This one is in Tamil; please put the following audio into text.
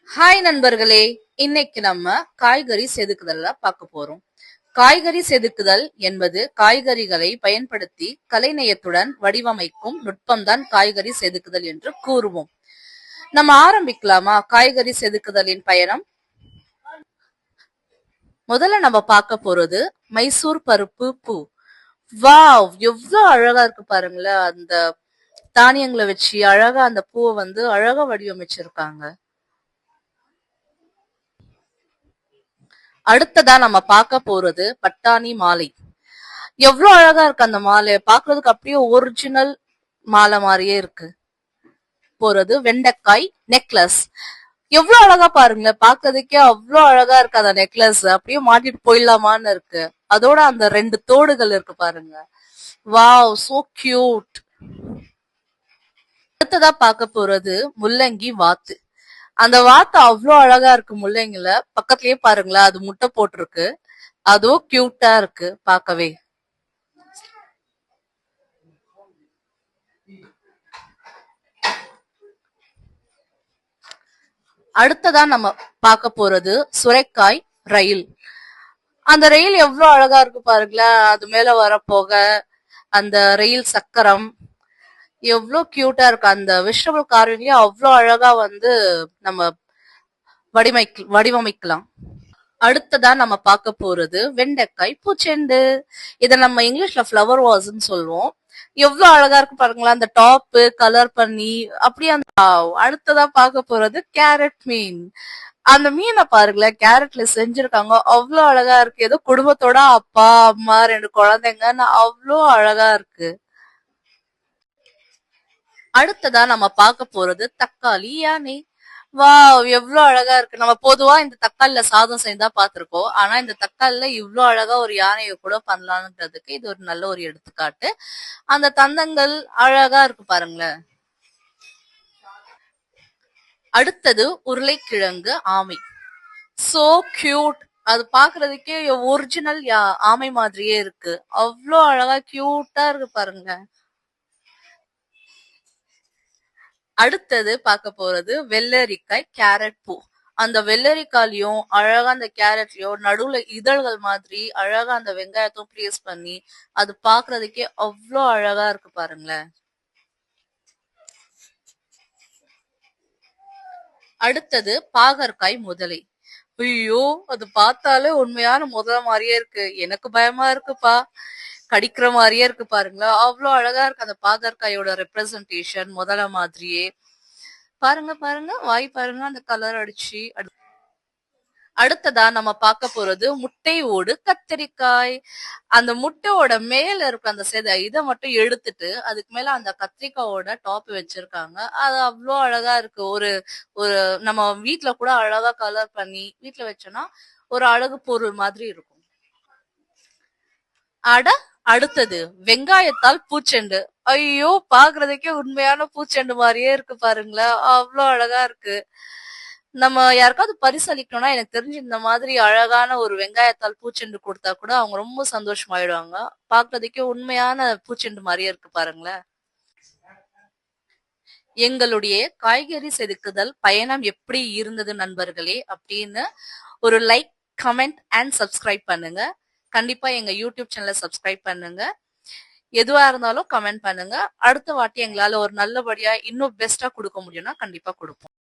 ஹாய் நண்பர்களே, இன்னைக்கு நம்ம காய்கறி செதுக்குதல்ல பார்க்க போறோம். காய்கறி செதுக்குதல் என்பது காய்கறிகளை பயன்படுத்தி கலைநயத்துடன் வடிவமைக்கும் நுட்பம்தான் காய்கறி செதுக்குதல் என்று கூறுவோம். நம்ம ஆரம்பிக்கலாமா காய்கறி செதுக்குதலின் பயணம்? முதல்ல நம்ம பார்க்க போறது மைசூர் பருப்பு பூ. வாவ், எவ்வளவு அழகா இருக்கு பாருங்களேன். அந்த தானியங்களை வச்சு அழகா அந்த பூவை அழகா வடிவமைச்சிருக்காங்க. அடுத்ததா நம்ம பார்க்க போறது பட்டாணி மாலை. எவ்வளவு அழகா இருக்கு அந்த மாலை, பாக்குறதுக்கு அப்படியே ஒரிஜினல் மாலை மாதிரியே இருக்கு. போறது வெண்டைக்காய் நெக்லஸ். எவ்வளவு அழகா பாருங்க, பாக்குறதுக்கே அவ்வளவு அழகா இருக்கு அந்த நெக்லஸ். அப்படியே மாட்டிட்டு போயிடலாமான்னு இருக்கு. அதோட அந்த 2 தோடுகள் இருக்கு பாருங்க. Wow, so cute. அடுத்ததா பார்க்க போறது முள்ளங்கி வாத்து. அந்த வாத்து அவ்வளோ அழகா இருக்கு முள்ளங்கில. பக்கத்துலயே பாருங்களேன், அது முட்டை போட்டிருக்கு. அதுவும் கியூட்டா இருக்கு பார்க்கவே. அடுத்ததா நம்ம பார்க்க போறது சுரைக்காய் ரயில். அந்த ரயில் எவ்வளவு அழகா இருக்கு பாருங்களேன். அது மேல வரப்போக அந்த ரயில் சக்கரம் எவ்வளவு கியூட்டா இருக்கு. அந்த வெஜிடபிள் கார்விங்லயே அவ்வளவு அழகா நம்ம வடிவமைக்கலாம். அடுத்ததா நம்ம பார்க்க போறது வெண்டைக்காய் பூச்செண்டு. இத நம்ம இங்கிலீஷ்ல ஃப்ளவர் வாஸ்ன்னு சொல்லுவோம். எவ்வளவு அழகா இருக்கு பாருங்களா அந்த டாப் கலர் பண்ணி அப்படியே அந்த. அடுத்ததா பார்க்க போறது கேரட் மீன். அந்த மீனை பாருங்களேன், கேரட்ல செஞ்சிருக்காங்க. அவ்வளவு அழகா இருக்கு. ஏதோ குடும்பத்தோட அப்பா அம்மா 2 குழந்தைங்கன்னு அவ்வளோ அழகா இருக்கு. அடுத்ததா நம்ம பார்க்க போறது தக்காளி யானை. வாவ், எவ்வளவு அழகா இருக்கு. நம்ம பொதுவா இந்த தக்காளில சாதம் செஞ்சா பார்த்திருக்கோம். ஆனா இந்த தக்காளில இவ்வளவு அழகா ஒரு யானையை கூட பண்ணலாம்ன்றதுக்கு இது ஒரு நல்ல ஒரு எடுத்துக்காட்டு. அந்த தந்தங்கள் அழகா இருக்கு பாருங்களேன். அடுத்தது உருளைக்கிழங்கு ஆமை. So cute. அது பாக்குறதுக்கே ஒரிஜினல் ஆமை மாதிரியே இருக்கு. அவ்வளோ அழகா கியூட்டா இருக்கு பாருங்க. அடுத்தது பார்க்க போறது வெள்ளரிக்காய் கேரட் பூ. அந்த வெள்ளரிக்காய்லயும் அழகா அந்த கேரட்லயும் நடுவுல இதழ்கள் மாதிரி அழகா அந்த வெங்காயத்தையும் பிளேஸ் பண்ணி அது பாக்குறதுக்கே அவ்வளோ அழகா இருக்கு பாருங்களேன். அடுத்தது பாகற்காய் முதலை. ஐயோ, அது பார்த்தாலே உண்மையான முதல மாதிரியே இருக்கு. எனக்கு பயமா இருக்குப்பா, கடிக்கிற மாதிரியே இருக்கு பாருங்களா. அவ்வளவு அழகா இருக்கு அந்த பாகற்காயோட ரெப்ரசன்டேஷன் முதல மாதிரியே. பாருங்க பாருங்க, வாய் பாருங்க அந்த கலர் அடிச்சு. அடுத்ததா நம்ம பார்க்க போறது முட்டை ஓடு கத்திரிக்காய். அந்த முட்டையோட மேல இருக்க அந்த இதை மட்டும் எடுத்துட்டு அதுக்கு மேல அந்த கத்திரிக்காயோட டாப் வச்சிருக்காங்க. அது அவ்வளோ அழகா இருக்கு. ஒரு ஒரு நம்ம வீட்டுல கூட அழகா கலர் பண்ணி வீட்டுல வச்சோம்னா ஒரு அழகு பொருள் மாதிரி இருக்கும். அட, அடுத்தது வெங்காயத்தால் பூச்செண்டு. ஐயோ, பாக்குறதுக்கே உண்மையான பூச்செண்டு மாதிரியே இருக்கு பாருங்களேன். அவ்வளோ அழகா இருக்கு. நம்ம யாருக்காவது பரிசளிக்கணும்னா எனக்கு தெரிஞ்சு இந்த மாதிரி அழகான ஒரு வெங்காயத்தால் பூச்செண்டு கொடுத்தா கூட அவங்க ரொம்ப சந்தோஷமாயிடுவாங்க. பாக்குறதுக்கே உண்மையான பூச்செண்டு மாதிரியே இருக்கு பாருங்களேன். எங்களுடைய காய்கறி செதுக்குதல் பயணம் எப்படி இருந்தது நண்பர்களே அப்படின்னு ஒரு லைக், கமெண்ட் அண்ட் சப்ஸ்கிரைப் பண்ணுங்க. கண்டிப்பா எங்க யூடியூப் சேனலை சப்ஸ்கிரைப் பண்ணுங்க. எதுவா இருந்தாலும் கமெண்ட் பண்ணுங்க. அடுத்த வாட்டி எங்களால ஒரு நல்லபடியா இன்னும் பெஸ்டா கொடுக்க முடியும்னா கண்டிப்பா கொடுப்போம்.